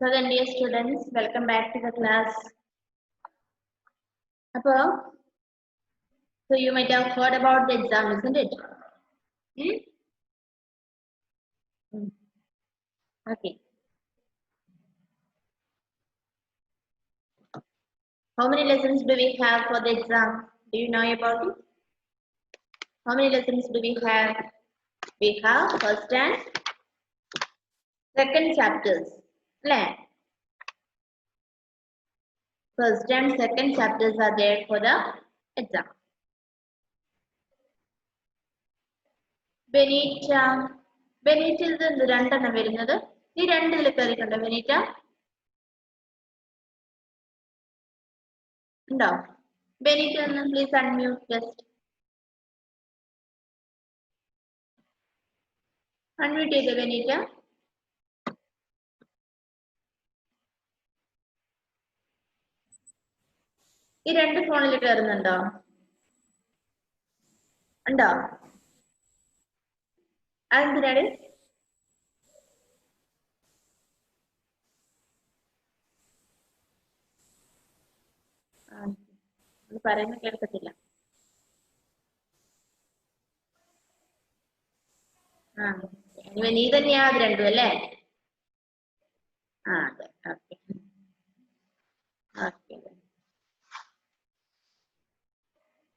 So then, dear students, welcome back to the class. So you might have heard about the exam, isn't it? Hmm? Okay. How many lessons do we have for the exam? Do you know about it? How many lessons do we have? We have first and second chapters. First and second chapters are there for the exam. Benita ബെനീറ്റയിൽ ഇത് രണ്ടെണ്ണം വരുന്നത് ഈ രണ്ടിൽ കയറിയിട്ടുണ്ടോ ബെനീറ്റ ഉണ്ടോ ബെനീറ്റ ഒന്ന് please unmute just unmute ചെയ്തോ ബെനീറ്റ ഈ രണ്ട് ഫോണിൽ കയറുന്നുണ്ടോ ഉണ്ടോ അതെന്തിനാണ് പറയുന്ന കേൾക്കത്തില്ല നീ തന്നെയാ അത് രണ്ടും അല്ലേ അതെ ഓക്കെ ഓക്കെ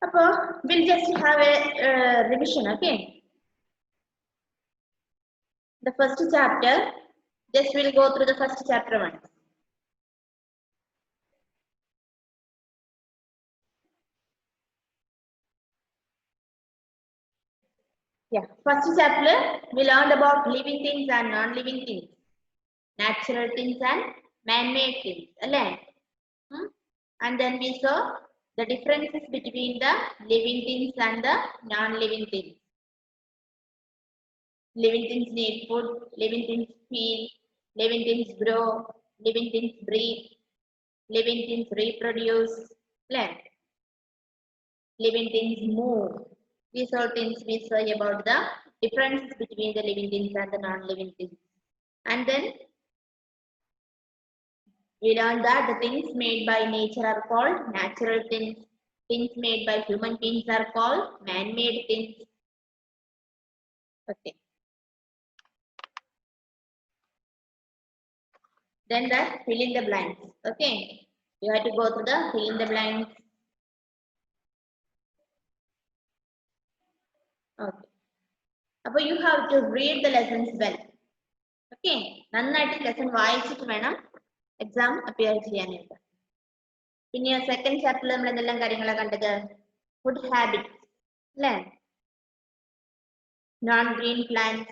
അപ്പോ we'll just have a revision, okay? The first chapter, just we'll go through the first chapter once. Yeah, first chapter we learned about living things and non-living things, natural things and man-made things, right? And then we saw the differences between the living things and the non-living things. Living things need food, living things feel, living things grow, living things breathe, living things reproduce, living things move. These are things we say about the differences between the living things and the non-living things. And then we learned that the things made by nature are called natural things. Things made by human beings are called man-made things. Okay. Then that fill in the blanks. Okay. You have to go through the fill in the blanks. Okay. So you have to read the lessons well. Okay. നന്നായിട്ട് lesson വായിച്ചിട്ട് വേണം exam appear ചെയ്യാനായിട്ട്. പിന്നെ second chapter നമ്മൾ എന്തെല്ലാം കാര്യങ്ങളാണ് കണ്ടത്? Food habits, അല്ലേ? Non-green plants.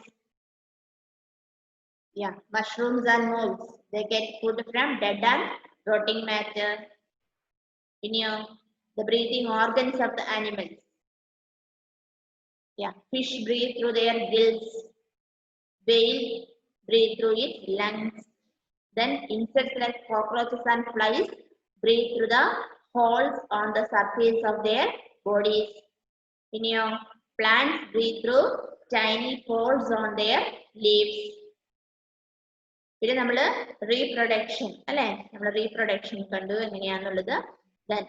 Yeah, mushrooms and molds. They get food from dead and rotting matter. The breathing organs of the animals. Yeah, fish breathe through their gills. Whale breathe through its lungs. Then insects like cockroaches and flies breathe through the holes on the surface of their bodies. Plants breathe through tiny pores on their leaves. പിന്നെ നമ്മള് reproduction അല്ലെ നമ്മൾ reproduction കണ്ടു എങ്ങനെയാന്നുള്ളത് then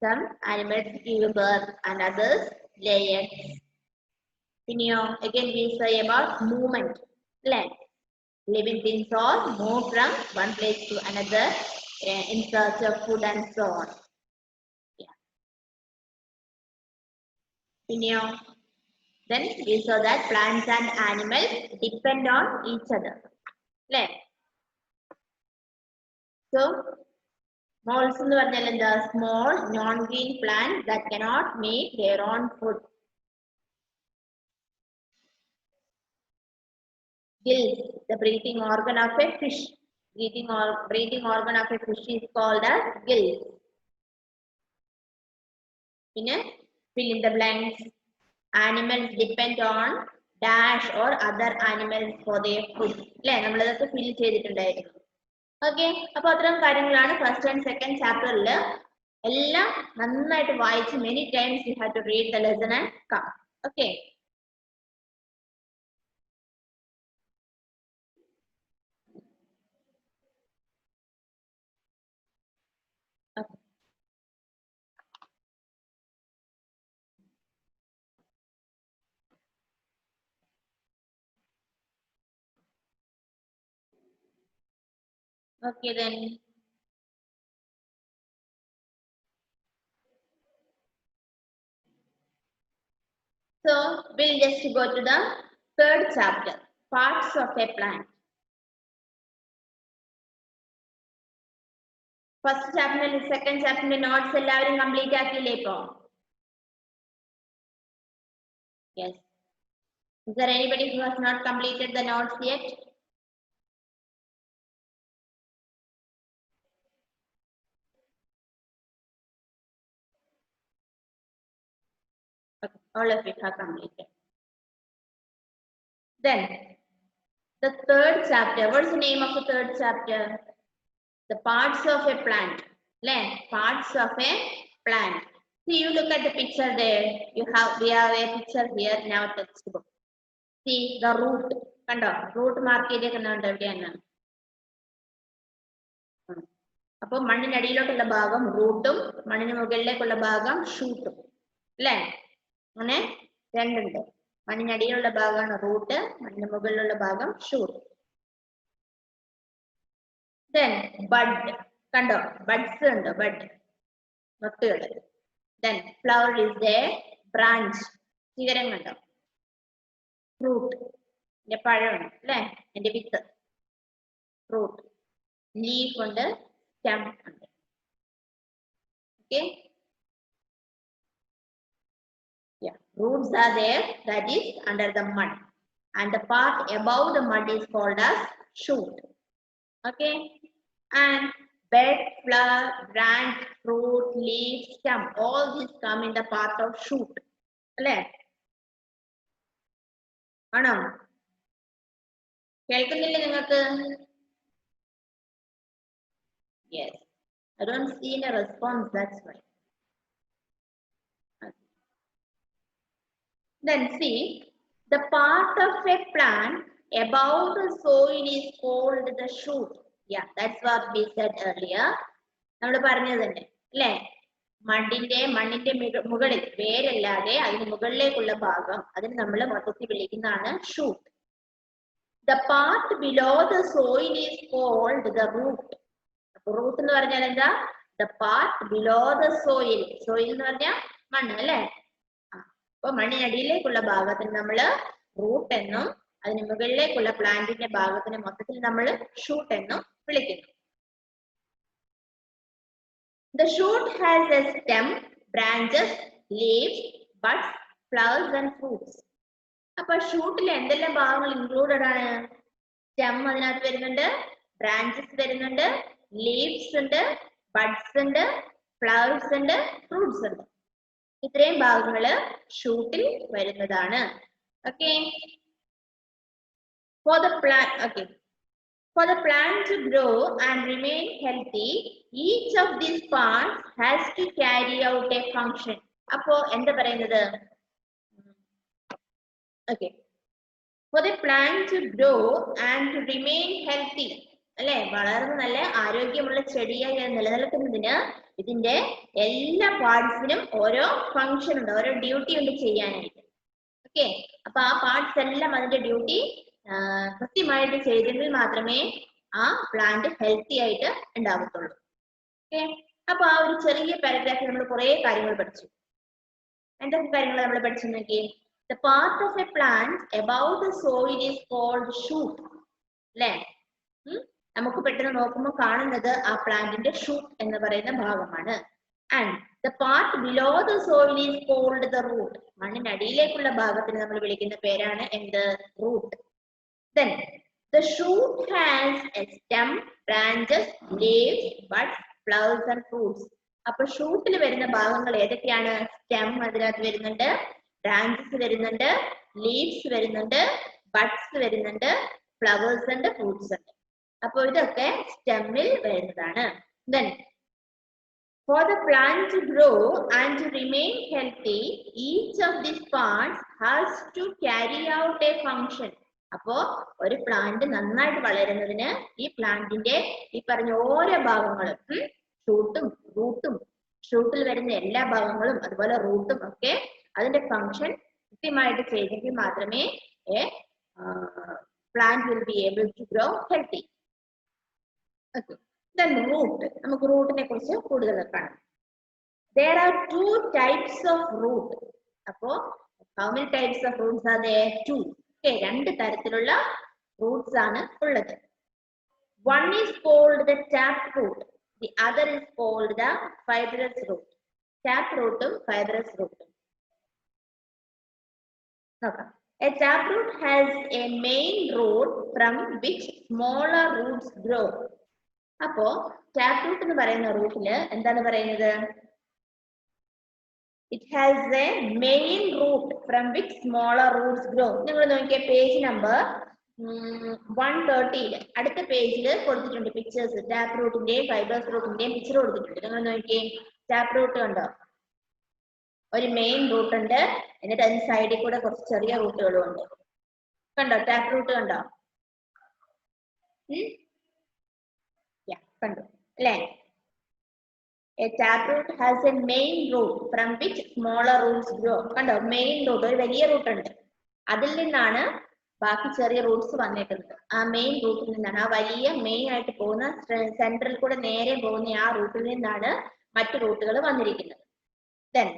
some animals give birth and others lay eggs. പിന്നെയോ again we say about movement അല്ലെ living things all move from one place to another in search of food and so on. പിന്നെയോ then we saw that plants and animals depend on each other അല്ലെ so molds എന്ന് പറഞ്ഞാൽ എന്താ small non-green plants that cannot make their own food. Gills, the breathing organ of a fish. Breathing organ of a fish is called as gills. Fill in the blanks. Animals depend on dash or other animals for their food. നമ്മളതൊക്കെ fill ചെയ്തിട്ടുണ്ടായിരുന്നു. Okay, അപ്പോൾ അത്തരം കാര്യങ്ങളാണ് first and second ചാപ്റ്ററിൽ എല്ലാം നന്നായിട്ട് വായിച്ച് many times you have to read the lesson and come. Okay. Okay. Okay, then. So we'll just go to the third chapter, parts of a plant. First chapter, second chapter notes എല്ലാവരും complete ആക്കിയില്ലേ ഇപ്പോ? Yes. Is there anybody who has not completed the notes yet? Okay, all of it are completed. Then, the third chapter, what is the name of the third chapter? The parts of a plant. Parts of a plant. See, you look at the picture there. We have a picture here in our textbook. See the root. Kando, root mark ചെയ്തേക്കുന്നുണ്ട് എവിടെയാണ്? അപ്പോൾ മണ്ണിനടിയിലോട്ടുള്ള ഭാഗം റൂട്ടും മണ്ണിന് മുകളിലേക്കുള്ള ഭാഗം ഷൂട്ടും അല്ലേ? അങ്ങനെ രണ്ടുണ്ട്. മണ്ണിനടിയിലുള്ള ഭാഗമാണ് റൂട്ട്, മണ്ണിന് മുകളിലുള്ള ഭാഗം ഷൂട്ട്. Then bud. കണ്ടോ? ബഡ്സ് ഉണ്ട്, ബഡ് മൊട്ടുകൾ. Then flower is there, branch. ശിഖരം കണ്ടോ? ഫ്രൂട്ട്, എന്റെ പഴമാണ് അല്ലേ? എന്റെ വിത്ത് ഫ്രൂട്ട്. ലീഫ് ഉണ്ട്, സ്റ്റെം ഉണ്ട്. Okay. Yeah, roots are there, that is under the mud, and the part above the mud is called as shoot. Okay, and bed, flower, branch, fruit, leaf, stem, all these come in the part of shoot. അല്ലേ? ആണോ? കേൾക്കുന്നില്ലേ നിങ്ങൾക്ക്? Yes. I don't see a response, that's why. Okay. Then see, the part of a plant above the soil is called the shoot. Yeah, that's what we said earlier. നമ്മൾ പറഞ്ഞത് തന്നെ അല്ലേ? മണ്ണിന്റെ മുകളിൽ, വേരല്ലാതെ അതിന് മുകളിലേക്കുള്ള ഭാഗം, അതിന് നമ്മൾ മൊത്തത്തിൽ വിളിക്കുന്നതാണ് shoot. The part below the soil is called the root. Root എന്ന് പറഞ്ഞാൽ എന്താ? The part below the soil. Soil എന്ന് പറഞ്ഞാൽ മണ്ണ് അല്ലേ? അപ്പൊ മണ്ണിനടിയിലേക്കുള്ള ഭാഗത്തിന് നമ്മൾ റൂട്ട് എന്നും അതിന് മുകളിലേക്കുള്ള പ്ലാന്റിന്റെ ഭാഗത്തിന് മൊത്തത്തിൽ നമ്മൾ ഷൂട്ട് എന്നും വിളിക്കുന്നു. The shoot has a stem, branches, leaves, buds, flowers and fruits. അപ്പൊ ഷൂട്ടിൽ എന്തെല്ലാം ഭാഗങ്ങൾ ഇൻക്ലൂഡഡ് ആണ്? സ്റ്റെം അതിനകത്ത് വരുന്നുണ്ട്, ബ്രാഞ്ചസ് വരുന്നുണ്ട്, ലീവ്സ് ഉണ്ട്, ബഡ്സ് ഉണ്ട്, ഫ്ലവേഴ്സ് ഉണ്ട്, ഫ്രൂട്ട്സ് ഉണ്ട്. ഇത്രയും ഭാഗങ്ങള് ഷൂട്ടിൽ വരുന്നതാണ്. Okay. For the plant to grow and remain healthy, each of these parts has to carry out a function. അപ്പോ എന്താ പറയുന്നത്? Okay. For the plant to grow and to remain healthy, അല്ലെ, വളർന്ന് നല്ല ആരോഗ്യമുള്ള ചെടിയായി നിലനിൽക്കുന്നതിന് ഇതിന്റെ എല്ലാ പാർട്സിനും ഓരോ ഫംഗ്ഷൻ ഉണ്ട്, ഓരോ ഡ്യൂട്ടി ഉണ്ട് ചെയ്യാനായിട്ട്. ഓക്കെ. അപ്പൊ ആ പാർട്സ് എല്ലാം അതിന്റെ ഡ്യൂട്ടി കൃത്യമായിട്ട് ചെയ്തെങ്കിൽ മാത്രമേ ആ പ്ലാന്റ് ഹെൽത്തി ആയിട്ട് ഉണ്ടാകത്തുള്ളൂ. ഓക്കെ. അപ്പൊ ആ ഒരു ചെറിയ പാരഗ്രാഫിൽ നമ്മൾ കുറെ കാര്യങ്ങൾ പഠിച്ചു. എന്തൊക്കെ കാര്യങ്ങൾ നമ്മൾ പഠിച്ചു നോക്കി? The part of a plant above the soil is called shoot. അല്ലേ? നമുക്ക് പെട്ടെന്ന് നോക്കുമ്പോൾ കാണുന്നത് ആ പ്ലാന്റിന്റെ ഷൂട്ട് എന്ന് പറയുന്ന ഭാഗമാണ്. And the part below the soil is called the root. മണ്ണിനടിയിലേക്കുള്ള ഭാഗത്തിന് നമ്മൾ വിളിക്കുന്ന പേരാണ് എന്ത്? Root. Then the shoot has a stem, branches, leaves, buds, flowers and fruits. അപ്പൊ ഷൂട്ടിൽ വരുന്ന ഭാഗങ്ങൾ ഏതൊക്കെയാണ്? സ്റ്റെം അതിനകത്ത് വരുന്നുണ്ട്, ബ്രാഞ്ചസ് വരുന്നുണ്ട്, ലീവ്സ് വരുന്നുണ്ട്, ബഡ്സ് വരുന്നുണ്ട്, ഫ്ലവേഴ്സ് ഉണ്ട്, ഫ്രൂട്ട്സ് ഉണ്ട്. അപ്പോൾ ഇതൊക്കെ സ്റ്റെമ്മിൽ വരുന്നതാണ്. Then for the plant to grow and to remain healthy, each of these parts has to carry out a function. അപ്പോ ഒരു പ്ലാന്റ് നന്നായിട്ട് വളരുന്നതിന് ഈ പ്ലാന്റിന്റെ ഈ പറഞ്ഞ ഓരോ ഭാഗങ്ങളും ഷൂട്ടും റൂട്ടും ഷൂട്ടിൽ വരുന്ന എല്ലാ ഭാഗങ്ങളും അതുപോലെ റൂട്ടും ഒക്കെ അതിന്റെ ഫംഗ്ഷൻ കൃത്യമായിട്ട് ചെയ്തെങ്കിൽ മാത്രമേ plant will be able to grow healthy. Okay. Then root. നമുക്ക് റൂട്ടിനെ കുറിച്ച് കൂടുതൽ കാണാം. There are two types of root. അപ്പോ how many types of roots are there? Two. Okay, രണ്ട് തരത്തിലുള്ള roots ആണ് ഉള്ളത്. One is called the tap root. The other is called the fibrous root. Tap root ഉം fibrous root ഉം. നോക്കാം. A taproot has a main root from which smaller roots grow. അപ്പോ taproot എന്ന് പറയുന്ന റൂട്ടില് എന്താണ് പറയുന്നത്? It has a main root from which smaller roots grow. നിങ്ങൾ നോക്കിയ page number 130 അടുത്ത പേജിൽ കൊടുത്തിട്ടുണ്ട് പിക്ചേഴ്സ്. taprootന്റെയും ഫൈബ്രസ് റൂട്ടിന്റെയും പിക്ചർ കൊടുത്തിട്ടുണ്ട്. നിങ്ങൾ നോക്കിയേ taproot കണ്ടോ? ഒരു മെയിൻ റൂട്ട് ഉണ്ട്, എന്നിട്ട് അതിന് സൈഡിൽ കൂടെ കുറച്ച് ചെറിയ റൂട്ടുകളും ഉണ്ട്. കണ്ടോ ടാപ്പ് റൂട്ട് കണ്ടോ? കണ്ടു അല്ലേ? A taproot has a main root from which smaller roots grow. കണ്ടോ മെയിൻ റൂട്ട് ഒരു വലിയ റൂട്ട് ഉണ്ട്, അതിൽ നിന്നാണ് ബാക്കി ചെറിയ റൂട്ട്സ് വന്നിട്ടുള്ളത്. ആ മെയിൻ റൂട്ടിൽ നിന്നാണ്, ആ വലിയ മെയിൻ ആയിട്ട് പോകുന്ന സെൻട്രൽ കൂടെ നേരെ പോകുന്ന ആ റൂട്ടിൽ നിന്നാണ് മറ്റു റൂട്ടുകൾ വന്നിരിക്കുന്നത്. Then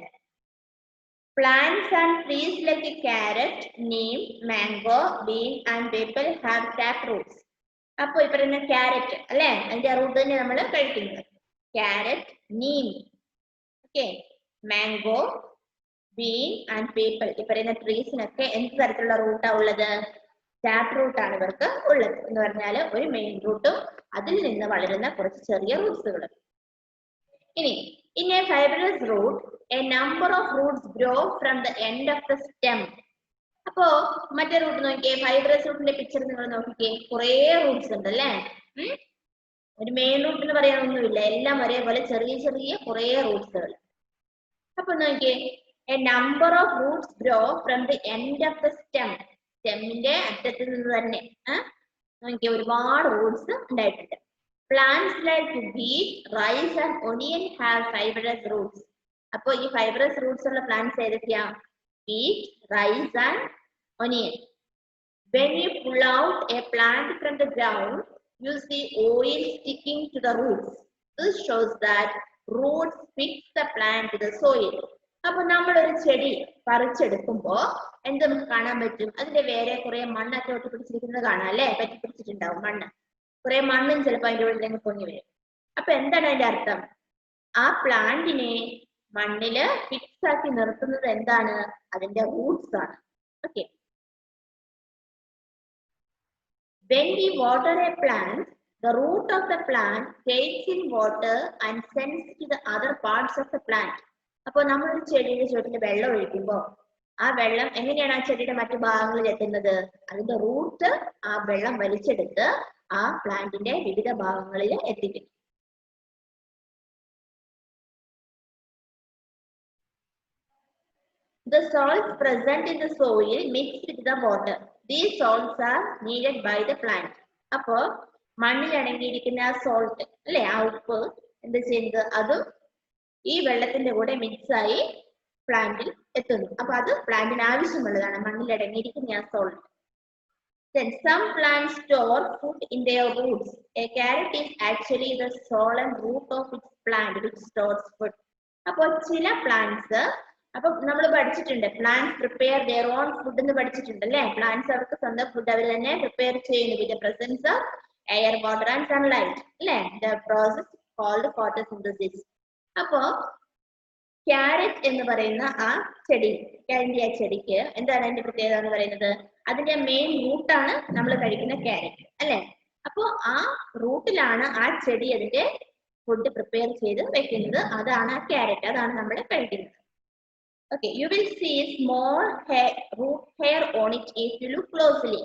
plants and trees like carrot, neem, mango, bean and maple have tap roots. അപ്പൊ ഈ പറയുന്ന ക്യാരറ്റ് അല്ലെ, അതിന്റെ റൂട്ട് തന്നെ നമ്മൾ കഴിക്കുന്നത്. Carrot, neem, okay, mango, bean and പേപ്പിൾ, ഈ പറയുന്ന ട്രീസിനൊക്കെ എന്ത് തരത്തിലുള്ള റൂട്ടാ ഉള്ളത്? ടാപ്പ് റൂട്ടാണ് ഇവർക്ക് ഉള്ളത്. എന്ന് പറഞ്ഞാൽ ഒരു മെയിൻ റൂട്ടും അതിൽ നിന്ന് വളരുന്ന കുറച്ച് ചെറിയ റൂട്ട്സുകളും. ഇനി in a fibrous root, a number of roots grow from the end of the stem. അപ്പോ മറ്റേ റൂട്ട് നോക്കിയേ, ഫൈബ്രസ് റൂട്ടിന്റെ പിക്ചർ നിങ്ങൾ നോക്കിക്കേ, കുറെ റൂട്ട്സ് ഉണ്ട് അല്ലേ? ഒരു മെയിൻ റൂട്ട് എന്ന് പറയാനൊന്നുമില്ല, എല്ലാം ഒരേപോലെ ചെറിയ ചെറിയ കുറെ റൂട്ട്സുകൾ. അപ്പൊ നോക്കിയേ, a number of roots grow from the end of the stem. സ്റ്റെമ്മിന്റെ അറ്റത്തിൽ നിന്ന് തന്നെ നോക്കിയേ ഒരുപാട് റൂട്ട്സ് ഉണ്ടായിട്ടുണ്ട്. Plants like wheat, rice and onion have fibrous roots. അപ്പോൾ ഈ fibrous roots ഉള്ള plants ഏതൊക്കെയാ? Wheat, rice and onion. When you pull out a plant from the ground, you see oil sticking to the roots. This shows that roots fix the plant to the soil. അപ്പോൾ നമ്മൾ ഒരു ചെടി പറിച്ചെടുക്കുമ്പോ എന്ത് നമുക്ക് കാണാൻ പറ്റും? അതിന്റെ വേറെ കുറെ മണ്ണൊക്കെ ഒട്ടി പിടിച്ചിരിക്കുന്നത് കാണാം അല്ലെ? പറ്റി പിടിച്ചിട്ടുണ്ടാവും മണ്ണ്, കുറെ മണ്ണും ചിലപ്പോൾ അതിന്റെ ഉള്ളിൽ പൊങ്ങി വരും. അപ്പൊ എന്താണ് അതിന്റെ അർത്ഥം? ആ പ്ലാന്റിനെ മണ്ണില് ഫിക്സ് ആക്കി നിർത്തുന്നത് എന്താണ്? അതിന്റെ റൂട്ട്സ് ആണ്. Okay. When we water a plant, the root of the plant takes in water and sends to the other parts of the plant. അപ്പോൾ നമ്മളൊരു ചെടിയുടെ ചുവട്ടിൽ വെള്ളം ഒഴിക്കുമ്പോൾ ആ വെള്ളം എങ്ങനെയാണ് ആ ചെടിയുടെ മറ്റു ഭാഗങ്ങളിൽ എത്തുന്നത്? അതിന്റെ റൂട്ട് ആ വെള്ളം വലിച്ചെടുത്ത് ആ പ്ലാന്റിന്റെ വിവിധ ഭാഗങ്ങളിൽ എത്തിക്കും. The salts present in the soil mixed with the water. These salts are needed by the plant. അപ്പോ മണ്ണിൽ അടങ്ങിയിരിക്കുന്ന ആ സോൾട്ട് അല്ലെ, ആ ഉപ്പ് എന്ത് ചെയ്യുന്നത്? അതും ഈ വെള്ളത്തിന്റെ കൂടെ മിക്സ് ആയി പ്ലാന്റിൽ എത്തുന്നു. അപ്പൊ അത് പ്ലാന്റിന് ആവശ്യമുള്ളതാണ്, മണ്ണിൽ അടങ്ങിയിരിക്കുന്ന ആ salt. Then some plants store food in their roots. A carrot is actually the swollen root of its plant which stores food. അപ്പോൾ ചില പ്ലാന്റ്സ്, അപ്പൊ നമ്മൾ പഠിച്ചിട്ടുണ്ട് plants prepare their own food എന്ന് പഠിച്ചിട്ടുണ്ട് അല്ലെ? പ്ലാന്റ്സ് അവർക്ക് സ്വന്തം ഫുഡ് അവർ തന്നെ പ്രിപ്പയർ ചെയ്യുന്നു with the presence of air, water and sunlight അല്ലെ? The process called photosynthesis. അപ്പോ ക്യാരറ്റ് എന്ന് പറയുന്ന ആ ചെടി, ആ ചെടിക്ക് എന്താണ് അതിന്റെ പ്രത്യേകത എന്ന് പറയുന്നത്? അതിന്റെ മെയിൻ റൂട്ടാണ് നമ്മൾ കഴിക്കുന്ന ക്യാരറ്റ് അല്ലെ? അപ്പോ ആ റൂട്ടിലാണ് ആ ചെടി അതിന്റെ ഫുഡ് പ്രിപ്പയർ ചെയ്ത് വെക്കുന്നത്. അതാണ് ആ ക്യാരറ്റ്, അതാണ് നമ്മൾ കഴിക്കുന്നത്. Okay, you will see small root hair on it if you look closely.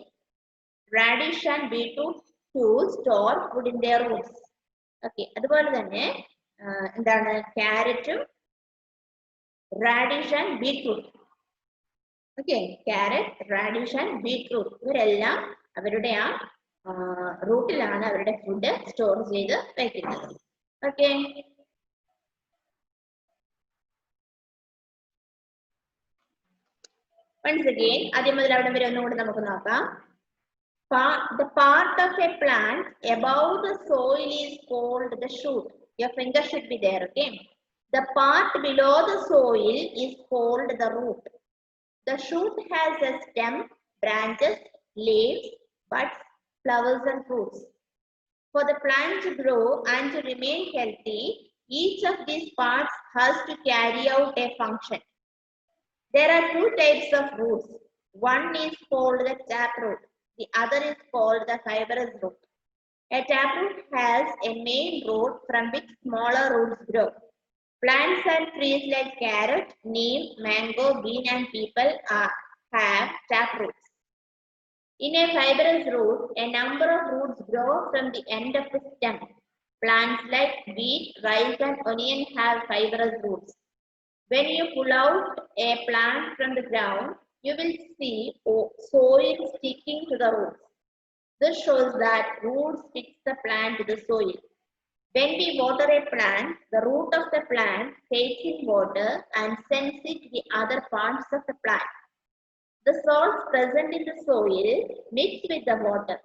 Radish and beetroot too store food in their roots. Okay, അതുപോലെ തന്നെ എന്താണ് ക്യാരറ്റും radish and beetroot. Okay, carrot, radish and beetroot ഇവരെല്ലാം അവരുടെ ആ റൂട്ടിലാണ് അവരുടെ food store ചെയ്ത് വെക്കുന്നത്. ഓക്കെ, Once again, ആദ്യം മുതൽ അവിടെ വരെ ഒന്നുകൂടി നമുക്ക് നോക്കാം. The part of a plant above the soil is called the shoot. Your finger should be there, okay? The part below the soil is called the root. The shoot has a stem, branches, leaves, buds, flowers and fruits. For the plant to grow and to remain healthy, each of these parts has to carry out a function. There are two types of roots. One is called the taproot. The other is called the fibrous root. A taproot has a main root from which smaller roots grow. Plants and trees like carrot, neem, mango, bean and peepal have taproots. In a fibrous root, a number of roots grow from the end of the stem. Plants like wheat, rice and onion have fibrous roots. When you pull out a plant from the ground, you will see soil sticking to the roots. This shows that roots fix the plant to the soil. When we water a plant, the root of the plant takes in water and sends it to the other parts of the plant. The salts present in the soil mix with the water.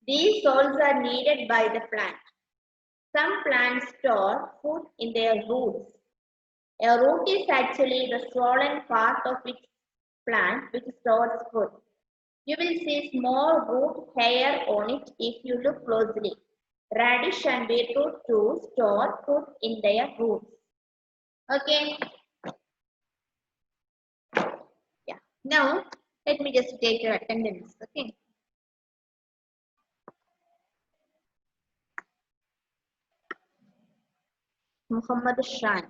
These salts are needed by the plant. Some plants store food in their roots. A root is actually the swollen part of its plant which stores food. You will see small root hair on it if you look closely. Radish and beetroot too store food in their roots. Okay. Yeah. Now let me just take your attendance. Okay. Muhammad Shan.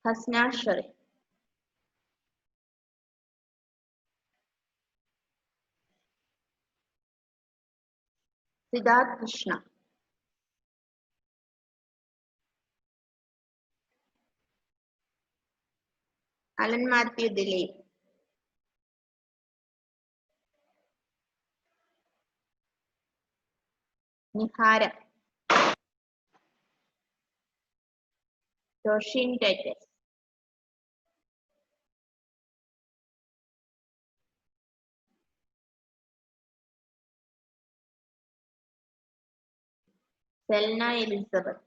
Hasna Sharif. Siddharth Krishna. Alan Matthew Dilip. Nihara. Joshin Titus. Selna Elizabeth.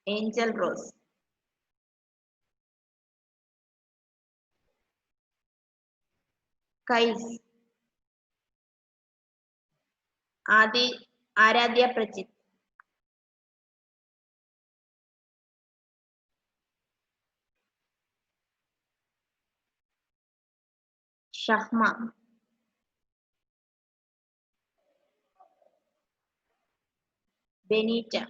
Angel Rose. Kais. Adi Aradhya Prajit. Shahma. Benita.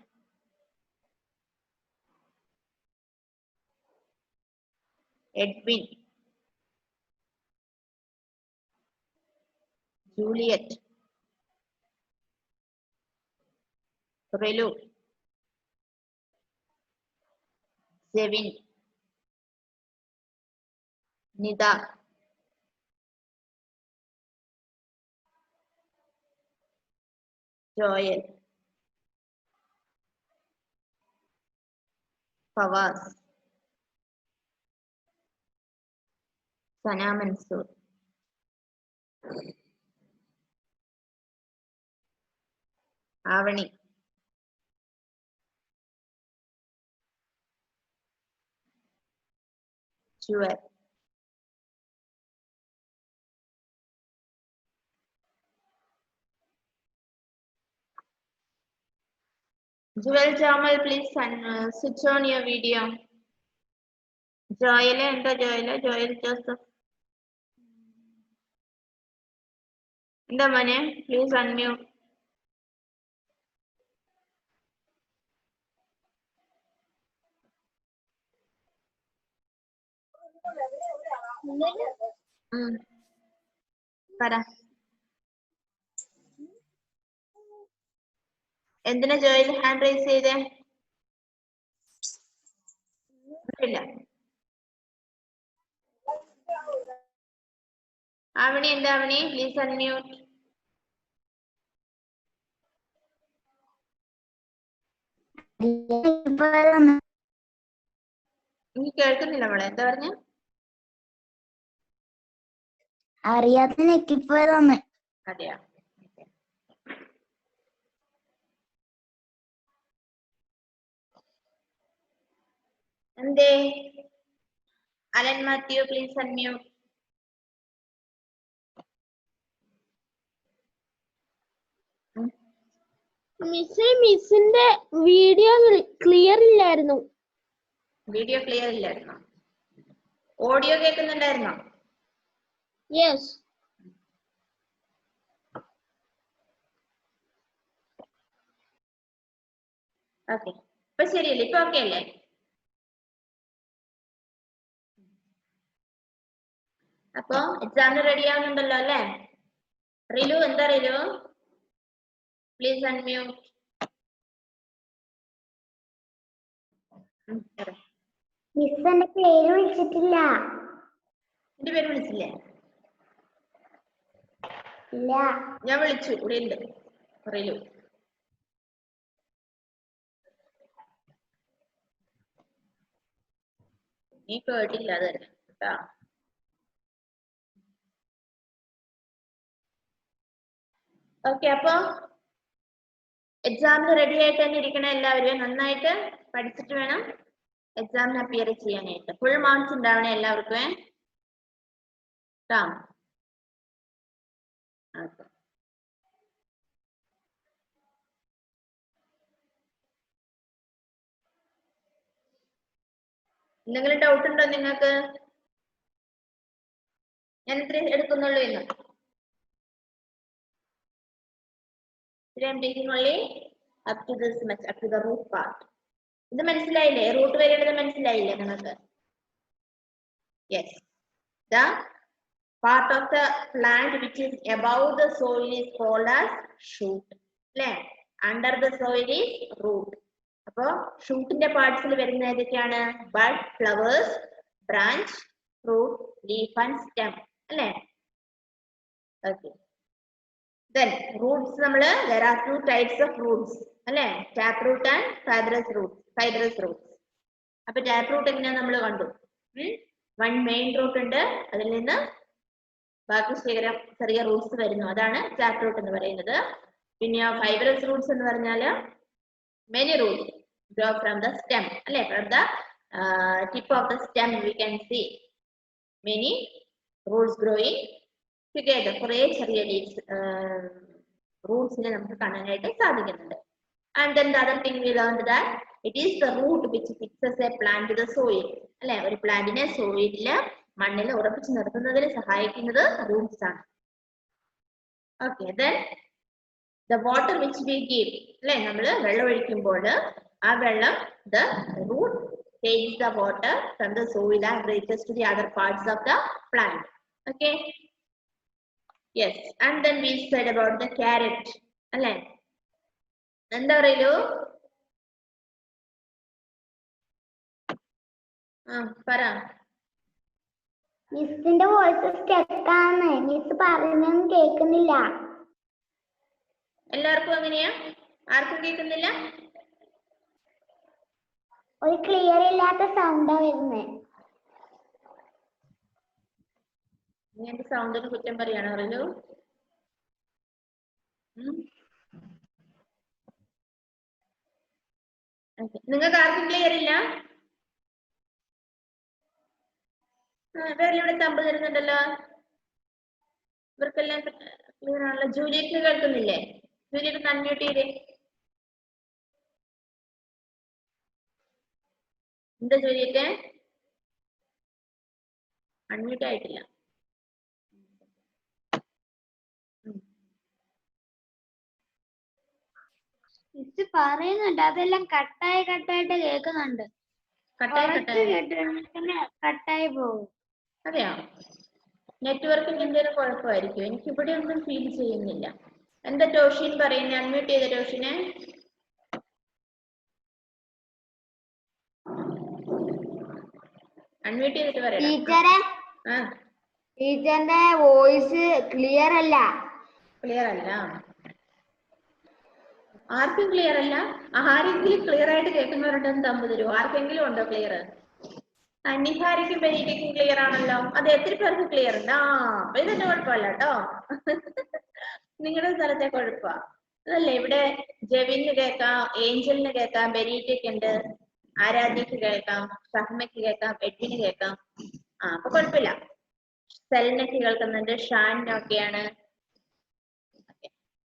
Edwin. Juliet. Relu. Zevin. Nida. Joel. Fawaz. Sana Mansoor. Avani. Jewel. Jewel Jamal, please switch on your video. Joel and Joel Joseph. The money, please unmute. പറ എന്തിനാ ജോയിൽ hand raise ചെയ്തേ? ഇല്ല Avani and Avani, please unmute. എനിക്ക് കേൾക്കുന്നില്ല മോളെ, എന്താ പറഞ്ഞ? അറിയാത്ത നെക്കിപ്പോയതാണ്. അതെയാ? എന്തേ? Alan Mathew, please unmute. മിസ്സിന്റെ വീഡിയോ ക്ലിയർ ഇല്ലായിരുന്നു. വീഡിയോ ക്ലിയർ ഇല്ലായിരുന്നോ? ഓഡിയോ കേൾക്കുന്നുണ്ടായിരുന്നോ? യെസ്. ഓക്കെ, ഇപ്പൊ ശരിയല്ലേ? ഇപ്പൊ ഓക്കെ അല്ലേ? അപ്പൊ എക്സാമിന് റെഡി ആവുന്നുണ്ടല്ലോ അല്ലേ? റിലു, എന്താ റിലു? Please unmute. മിസ് എന്റെ പേര് വിളിച്ചിട്ടില്ല. എന്റെ പേര് വിളിച്ചില്ലേ? ഇല്ല. ഞാൻ വിളിച്ചു, ഇവിടെ ഉണ്ട് റിലു. നീ കേട്ടില്ല അത് തന്നെ കേട്ടാ. ഓക്കെ, അപ്പൊ എക്സാമിന് റെഡി ആയിട്ട് തന്നെ ഇരിക്കണം എല്ലാവരും. നന്നായിട്ട് പഠിച്ചിട്ട് വേണം എക്സാമിന് അപ്പിയർ ചെയ്യാനായിട്ട്. ഫുൾ മാർക്സ് ഉണ്ടാവണേ എല്ലാവർക്കും. എന്തെങ്കിലും ഡൗട്ട് ഉണ്ടോ നിങ്ങൾക്ക്? ഞാൻ ഇത്ര എടുക്കുന്നുള്ളൂ എന്ന്. I'm taking only up to this much, up to the root part. ഇത് മനസ്സിലായില്ലേ? റൂട്ട് വരേണ്ടത് മനസ്സിലായില്ലേ നിങ്ങൾക്ക്? Yes. The part of the plant which is above the soil is called as shoot. അല്ലേ? Under the soil is root. അപ്പൊ ഷൂട്ടിന്റെ പാർട്സിൽ വരുന്ന ഏതൊക്കെയാണ്? Bud, flowers, branch, fruit, leaf and stem. അല്ലേ? ഓക്കെ. Then roots നമ്മള് there are two types of roots അല്ലേ? Tap root and fibrous roots. അപ്പൊ tap root എങ്ങനെയാ നമ്മൾ കണ്ടു. വൺ മെയിൻ റൂട്ട് ഉണ്ട്, അതിൽ നിന്ന് ബാക്കി ചെറിയ റൂട്ട്സ് വരുന്നു, അതാണ് tap root എന്ന് പറയുന്നത്. പിന്നെ ഫൈബ്രസ് റൂട്ട്സ് എന്ന് പറഞ്ഞാൽ many roots grow from the stem അല്ലേ? From the tip of the stem we can see many roots growing together. കുറേ ചെറിയ ലീവ്സ് റൂട്ട്സിനെ നമുക്ക് കാണാനായിട്ട് സാധിക്കുന്നുണ്ട്. And then the other thing we learned that it is the root which fixes a plant to the soil. അല്ലെ? ഒരു പ്ലാന്റിനെ സോയിലില് മണ്ണിൽ ഉറപ്പിച്ച് നിർത്തുന്നതിന് സഹായിക്കുന്നത് റൂട്ട്സ് ആണ്. Okay, then the water which we give, അല്ലെ? നമ്മൾ വെള്ളം ഒഴിക്കുമ്പോൾ ആ വെള്ളം the root takes the water from the soil and reaches to the other parts of the plant. Okay. Yes, and then we said about the carrot. അല്ലേ? എന്താ പറയൂ? പറ. മിസ്സിന്റെ വോയിസ് സ്റ്റക്കാണ്. മിസ് പറയുന്നൊന്നും കേൾക്കുന്നില്ല. എല്ലാവർക്കും അങ്ങനെയാ? ആർക്കും കേൾക്കുന്നില്ല? ഒരു ക്ലിയർ ഇല്ലാത്ത സൗണ്ടാ വരുന്നേ. നീ എന്റെ സൗണ്ടിന് കുറ്റം പറയാണ് അറിയൂ? നിങ്ങൾക്ക് ആർക്കും ക്ലിയർ ഇല്ല? വേറെ തമ്പ് തരുന്നുണ്ടല്ലോ, ഇവർക്കെല്ലാം ക്ലിയർ ആണല്ലോ. ജൂലിയറ്റ് കേൾക്കുന്നില്ലേ? ജൂലിയറ്റ് അൺമ്യൂട്ട് ചെയ്തേ. എന്താ ജൂലിയറ്റ്? അൺമ്യൂട്ട് ആയിട്ടില്ല. മിസ് പറയുന്നുണ്ട്, അതെല്ലാം കട്ടായിട്ട് കേൾക്കുന്നുണ്ട്. കട്ടായി പോകും. അതെയോ? നെറ്റ്വർക്കിന്റെ എന്തെങ്കിലും കുഴപ്പമായിരിക്കും. എനിക്ക് ഇവിടെ ഒന്നും ഫീൽ ചെയ്യുന്നില്ല. എന്താ ടോഷിൻ പറയുന്നത്? അൺമ്യൂട്ട് ചെയ്ത ടോഷിനെ. അൺമ്യൂട്ട് ചെയ്തിട്ട് പറയാം. ടീച്ചറിന്റെ വോയിസ് ക്ലിയർ അല്ല. ക്ലിയർ അല്ല. ആർക്കും ക്ലിയർ അല്ല? ആരെങ്കിലും ക്ലിയർ ആയിട്ട് കേൾക്കുന്നവരുണ്ടെന്ന് തമ്പ് തരൂ. ആർക്കെങ്കിലും ഉണ്ടോ ക്ലിയർ? നിഹാരിക്കും ബെനീറ്റയ്ക്കും ക്ലിയർ ആണല്ലോ. അത് എത്ര പേർക്ക് ക്ലിയർ ഉണ്ട്? അപ്പൊ ഇതെന്നെ കുഴപ്പമില്ല കേട്ടോ. നിങ്ങളുടെ സ്ഥലത്തെ കുഴപ്പമാ. അതല്ലേ ഇവിടെ ജെവിന് കേൾക്കാം, ഏഞ്ചലിന് കേൾക്കാം, ബെനീറ്റയ്ക്ക് ഉണ്ട്, ആരാധ്യക്ക് കേൾക്കാം, ഷഹ്മയ്ക്ക് കേൾക്കാം, എഡ്വിന് കേൾക്കാം. അപ്പൊ കുഴപ്പമില്ല. സെലിനയ്ക്ക് കേൾക്കുന്നുണ്ട്, ഷാനിനൊക്കെയാണ്.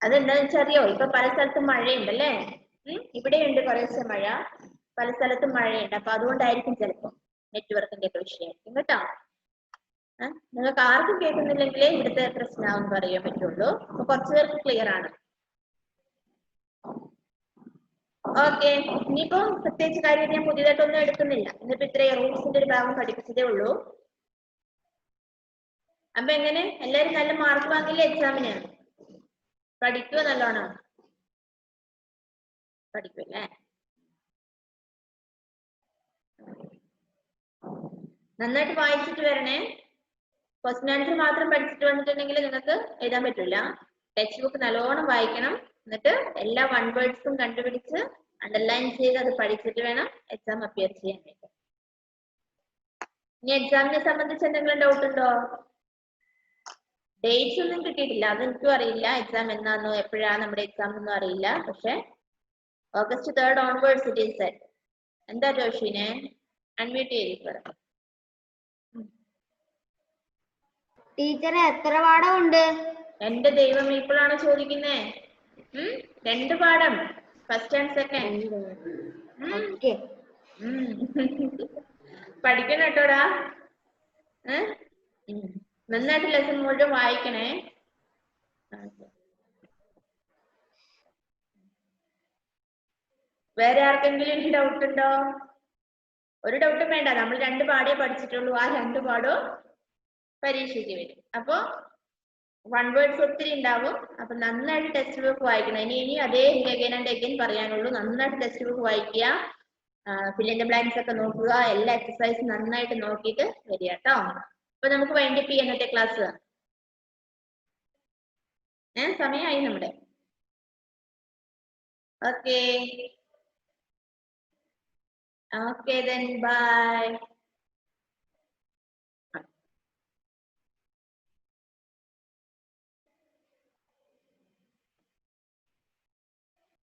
അതെന്താന്ന് വെച്ചറിയോ, ഇപ്പൊ പല സ്ഥലത്തും മഴയുണ്ടല്ലേ. ഇവിടെയുണ്ട് കുറേശ്ശെ മഴ, പല സ്ഥലത്തും മഴയുണ്ട്. അപ്പൊ അതുകൊണ്ടായിരിക്കും ചിലപ്പോ നെറ്റ്വർക്കിന്റെ ഒക്കെ വിഷയമായിരിക്കും കേട്ടോ. നിങ്ങൾക്ക് ആർക്കും കേൾക്കുന്നില്ലെങ്കിലേ ഇവിടുത്തെ പ്രശ്നമാവും പറയാൻ പറ്റുള്ളൂ. അപ്പൊ കുറച്ചു പേർക്ക് ക്ലിയർ ആണ്. ഓക്കെ, ഇനിയിപ്പോ പ്രത്യേകിച്ച് കാര്യം ഞാൻ പുതിയതായിട്ടൊന്നും എടുക്കുന്നില്ല. ഇന്നിപ്പോ ഇത്രയും റൂൾസിന്റെ ഒരു ഭാഗം പഠിപ്പിച്ചതേ ഉള്ളൂ. അപ്പൊ എങ്ങനെ എല്ലാരും നല്ല മാർക്ക് വാങ്ങില്ലേ എക്സാമിന്? പഠിക്കുവോ നല്ലോണം? പഠിക്കുമല്ലേ? നന്നായിട്ട് വായിച്ചിട്ട് വരണേ. ക്വസ്റ്റ്യൻ ആൻസർ മാത്രം പഠിച്ചിട്ട് വന്നിട്ടുണ്ടെങ്കിൽ നിങ്ങൾക്ക് എഴുതാൻ പറ്റില്ല. ടെക്സ്റ്റ് ബുക്ക് നല്ലോണം വായിക്കണം. എന്നിട്ട് എല്ലാ വൺ വേർഡ്സും കണ്ടുപിടിച്ച് അണ്ടർലൈൻ ചെയ്ത് അത് പഠിച്ചിട്ട് വേണം എക്സാം അപ്പിയർ ചെയ്യാൻ വേണ്ടി. ഇനി എക്സാമിനെ സംബന്ധിച്ച് എന്തെങ്കിലും ഡൗട്ട് ഉണ്ടോ? ഡേറ്റ്സ് ഒന്നും കിട്ടിയിട്ടില്ല, അതെനിക്കും അറിയില്ല. എക്സാം എന്നാന്നോ എപ്പോഴാണ് നമ്മുടെ എക്സാം ഒന്നും അറിയില്ല. പക്ഷെ August 3rd onwards it is set. എന്താ ജോഷിനെ അൺമ്യൂട്ട് ചെയ്തിട്ട്? ടീച്ചർ എത്ര പാഠം ഉണ്ട്? എന്റെ ദൈവം, ഇപ്പോഴാണ് ചോദിക്കുന്നേ. 2 പാഠം, ഫസ്റ്റ് ആൻഡ് സെക്കൻഡ്. പഠിക്കണം കേട്ടോടാ. നന്നായിട്ട് ലെസൺ മുഴുവൻ വായിക്കണേ. വേറെ ആർക്കെങ്കിലും ഡൗട്ട് ഉണ്ടോ? ഒരു ഡൗട്ടും വേണ്ട, നമ്മൾ 2 പാഠേ പഠിച്ചിട്ടുള്ളൂ. ആ 2 പാഠവും പരീക്ഷയ്ക്ക് വരും. അപ്പൊ വൺ വേർഡ്സ് ഒത്തിരി ഉണ്ടാവും. അപ്പൊ നന്നായിട്ട് ടെക്സ്റ്റ് ബുക്ക് വായിക്കണം. ഇനി അതേ അഗൈൻ ആൻഡ് അഗൈൻ പറയാനുള്ളൂ. നന്നായിട്ട് ടെക്സ്റ്റ് ബുക്ക് വായിക്കുക, ഫിൽ ഇൻ ദി ബ്ലാങ്ക്സ് ഒക്കെ നോക്കുക, എല്ലാ എക്സസൈസും നന്നായിട്ട് നോക്കിയിട്ട് വരിക കേട്ടോ. അപ്പൊ നമുക്ക് വൈൻഡപ്പ് ചെയ്യാം ഇന്നത്തെ ക്ലാസ്. സമയമായി നമ്മുടെ. Okay, then bye.